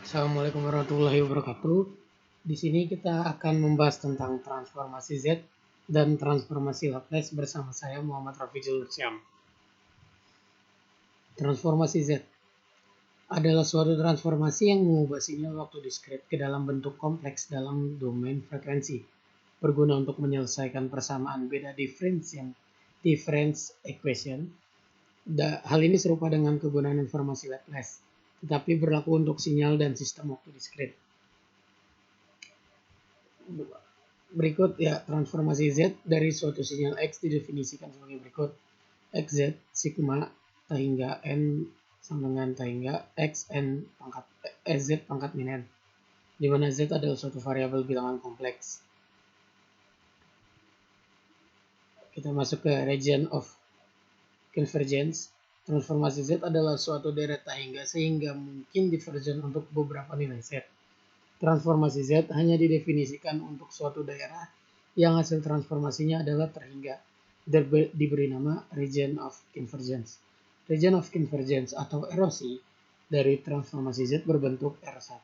Assalamualaikum warahmatullahi wabarakatuh. Di sini kita akan membahas tentang transformasi Z dan transformasi Laplace bersama saya Muhammad Rafizul Syam. Transformasi Z adalah suatu transformasi yang mengubah sinyal waktu diskrit ke dalam bentuk kompleks dalam domain frekuensi, berguna untuk menyelesaikan persamaan beda difference equation. Hal ini serupa dengan kegunaan informasi Laplace, tetapi berlaku untuk sinyal dan sistem waktu diskrit. Berikut ya transformasi Z dari suatu sinyal X didefinisikan sebagai berikut. Xz sigma t hingga n sama dengan t hingga xn pangkat sz pangkat min n, di mana Z adalah suatu variabel bilangan kompleks. Kita masuk ke region of convergence. Transformasi Z adalah suatu deret t hingga sehingga mungkin divergen untuk beberapa nilai Z. Transformasi Z hanya didefinisikan untuk suatu daerah yang hasil transformasinya adalah terhingga, diberi nama region of convergence. Region of convergence atau erosi dari transformasi Z berbentuk R1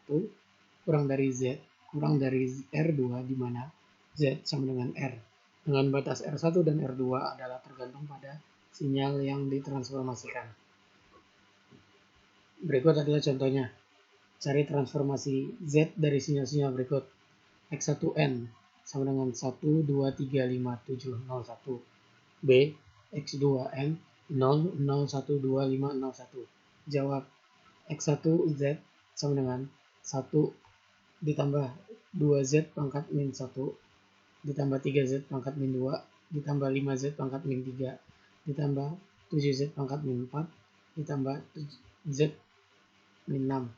kurang dari Z kurang dari R2 di mana Z sama dengan R, dengan batas R1 dan R2 adalah tergantung pada sinyal yang ditransformasikan. Berikut adalah contohnya. Cari transformasi Z dari sinyal-sinyal berikut. X1N sama dengan 1, 2, 3, 5, 7, 0, 1. B. X2N 0, 0, 1, 2, 5, 0, 1. Jawab. X1Z sama dengan 1 ditambah 2Z pangkat min 1 ditambah 3Z pangkat min 2 ditambah 5Z pangkat min 3 ditambah 7Z pangkat min 4 ditambah Z min 6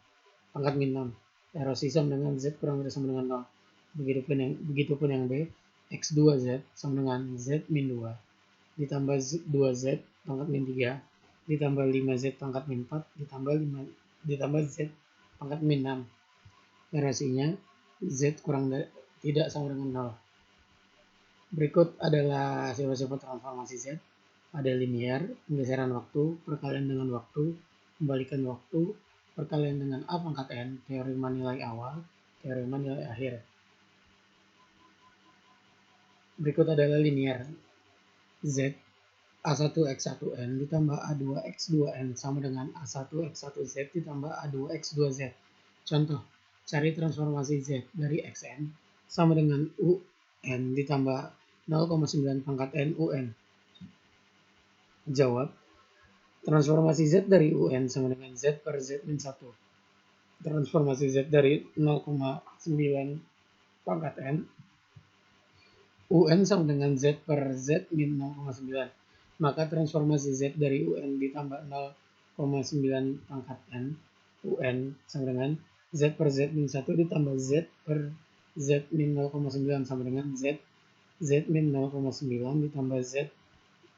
pangkat min 6. Erosi sama dengan Z kurang dari sama dengan 0. Begitupun yang B, X2Z sama dengan Z min 2 ditambah 2Z pangkat min 3 ditambah 5Z pangkat min 4 ditambah Z pangkat min 6. Erosinya Z kurang dari tidak sama dengan 0. Berikut adalah sifat-sifat transformasi Z. Ada linear, penggeseran waktu, perkalian dengan waktu, kembalikan waktu, perkalian dengan A pangkat N, teorema nilai awal, teorema nilai akhir. Berikut adalah linear. Z A1X1N ditambah A2X2N sama dengan A1X1Z ditambah A2X2Z. Contoh, cari transformasi Z dari Xn sama dengan UN ditambah 0,9 pangkat N UN. Jawab. Transformasi Z dari UN sama dengan Z per Z min 1. Transformasi Z dari 0,9 pangkat N. UN sama dengan Z per Z min 0,9. Maka transformasi Z dari UN ditambah 0,9 pangkat N. UN sama dengan Z per Z min 1 ditambah Z per Z min 0,9 sama dengan Z min 0,9 ditambah Z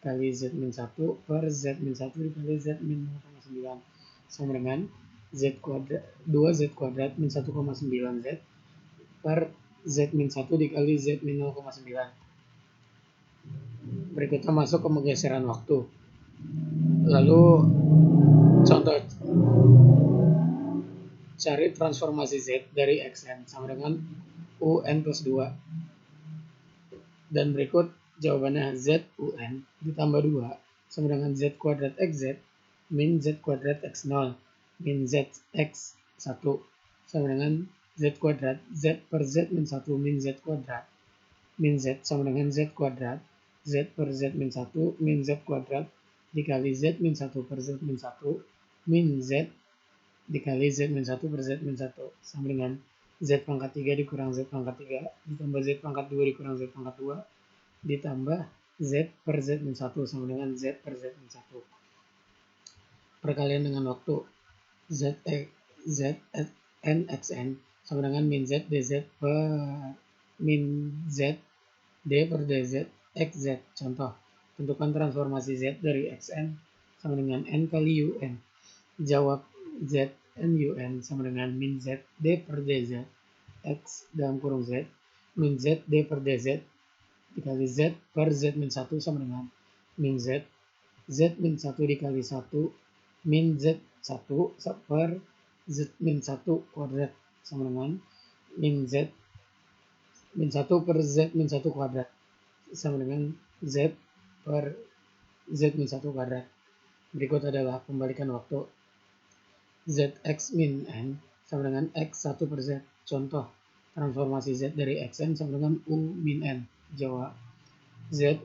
kali Z min 1 per Z min 1 dikali Z min 0,9 sama dengan Z kuadrat 2Z kuadrat min 1,9Z per Z min 1 dikali Z min 0,9. Berikutnya masuk ke penggeseran waktu. Lalu contoh, cari transformasi Z dari Xn sama dengan UN plus 2. Dan berikut jawabannya Z UN ditambah 2 sama dengan Z kuadrat XZ min Z kuadrat X0 min Z X1 sama dengan Z kuadrat Z per Z min 1 min Z kuadrat min Z sama dengan Z kuadrat Z per Z min 1 min Z kuadrat dikali Z min 1 per Z min 1 min Z dikali Z min 1 per Z min 1 sama dengan Z pangkat 3 dikurang Z pangkat 3 ditambah Z pangkat 2 dikurang Z pangkat 2 ditambah Z per Z min 1 sama dengan Z per Z min 1. Perkalian dengan waktu. Z N XN sama dengan min Z DZ per min Z D per DZ XZ. Contoh, tentukan transformasi Z dari XN sama dengan N kali UN. Jawab. Z N UN sama dengan min Z D per DZ X dalam kurung Z min Z D per DZ dikali Z per Z min 1 sama dengan min Z min 1 dikali 1 min Z 1 per Z min 1 kuadrat sama dengan min Z min 1 per Z min 1 kuadrat sama dengan Z per Z min 1 kuadrat. Berikut adalah pembalikan waktu. Zx min N sama dengan X1 per Z. Contoh, transformasi Z dari Xn sama dengan U min N. Jawab. Zu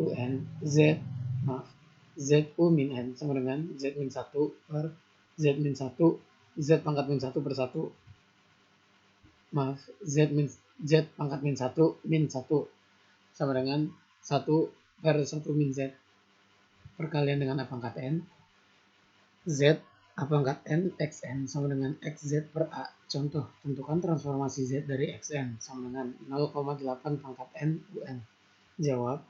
min N sama dengan Z min 1 per Z min 1, Z pangkat min 1 per 1. Z pangkat min 1 min 1 sama dengan 1 per 1 min Z. Perkalian dengan A pangkat N. Z A pangkat N Xn sama dengan Xz per A. Contoh, tentukan transformasi Z dari Xn sama dengan 0,8 pangkat N UN. Jawab.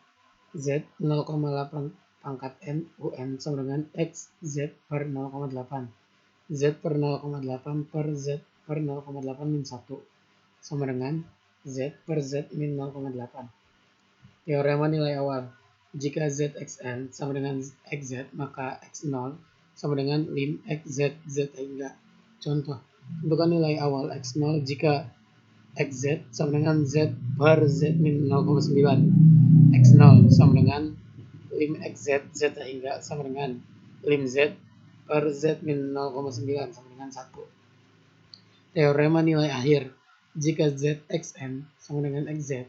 Z 0,8 pangkat N UN sama dengan Xz per 0,8. Z per 0,8 per Z per 0,8 min 1 sama dengan Z per Z min 0,8. Teorema nilai awal. Jika Zxn sama dengan Xz, maka X0 sama dengan lim Xz Z hingga. Contoh, tentukan nilai awal X0 jika Xz sama dengan Z per Z min 0,9. X0 sama dengan lim Xz Z hingga sama dengan lim Z per Z min 0,9 sama dengan 1. Teorema nilai akhir. Jika Zxn sama dengan Xz,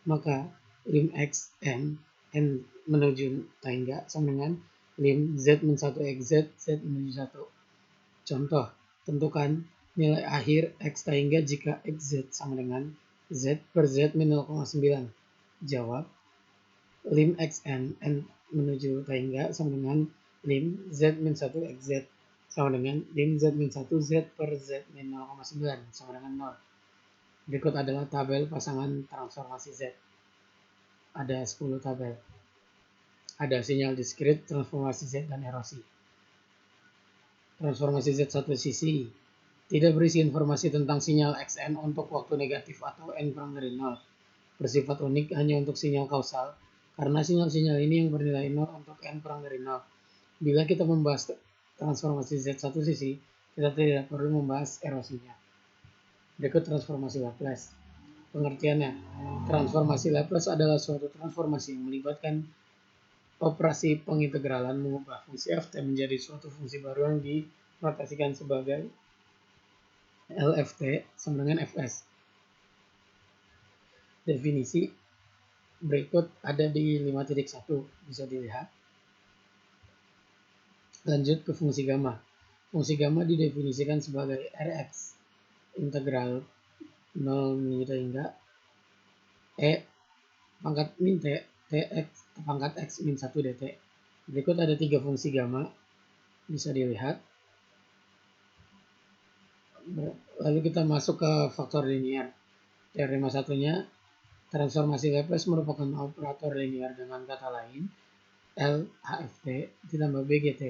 maka lim Xn N menuju hingga sama dengan lim Z min 1 Xz Z menuju 1. Contoh, tentukan nilai akhir X hingga jika Xz sama dengan Z per Z min 0,9. Jawab. Lim Xn N menuju hingga sama dengan lim Z min 1 Xz sama dengan lim Z min 1 Z per Z min 0,9 sama dengan 0. Berikut adalah tabel pasangan transformasi Z. Ada 10 tabel. Ada sinyal diskrit, transformasi Z, dan erosi. Transformasi Z satu sisi tidak berisi informasi tentang sinyal Xn untuk waktu negatif atau N kurang dari 0. Bersifat unik hanya untuk sinyal kausal, karena sinyal-sinyal ini yang bernilai 0 untuk N kurang dari 0. Bila kita membahas transformasi Z satu sisi, kita tidak perlu membahas erosinya. Berikut transformasi Laplace. Pengertiannya, transformasi Laplace adalah suatu transformasi yang melibatkan operasi pengintegralan mengubah fungsi ft menjadi suatu fungsi baru yang dinotasikan sebagai LFT sama dengan Fs. Definisi berikut ada di 5.1, bisa dilihat. Lanjut ke fungsi gamma. Fungsi gamma didefinisikan sebagai Rx integral 0 hingga E pangkat min T Tx pangkat X min 1 dt. Berikut ada 3 fungsi gamma, bisa dilihat. Lalu kita masuk ke faktor linear. Teorema satunya, transformasi Laplace merupakan operator linear, dengan kata lain L HFT ditambah BGT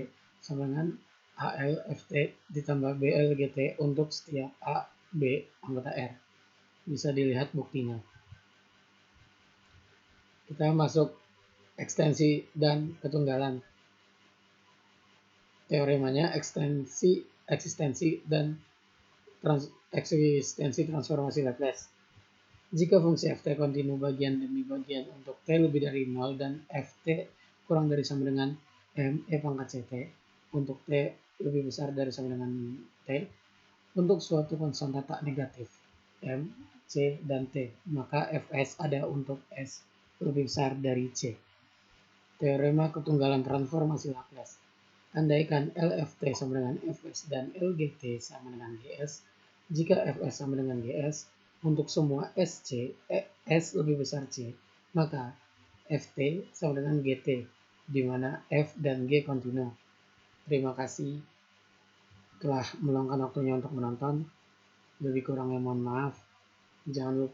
sama dengan HL FT ditambah BL GT untuk setiap A, B anggota R. Bisa dilihat buktinya. Kita masuk ekstensi dan ketunggalan. Teoremanya eksistensi dan eksistensi transformasi Laplace. Jika fungsi ft kontinu bagian demi bagian untuk t lebih dari 0 dan ft kurang dari sama dengan m e pangkat ct untuk t lebih besar dari sama dengan t untuk suatu konstanta tak negatif m, c, dan t, maka fs ada untuk s lebih besar dari c. Teorema ketunggalan transformasi Laplace. Andaikan LFT sama dengan Fs dan LGT sama dengan Gs, jika Fs sama dengan Gs, untuk semua SC, S lebih besar C, maka Ft sama dengan GT, di mana F dan G kontinu. Terima kasih telah meluangkan waktunya untuk menonton. Lebih kurangnya mohon maaf. Jangan lupa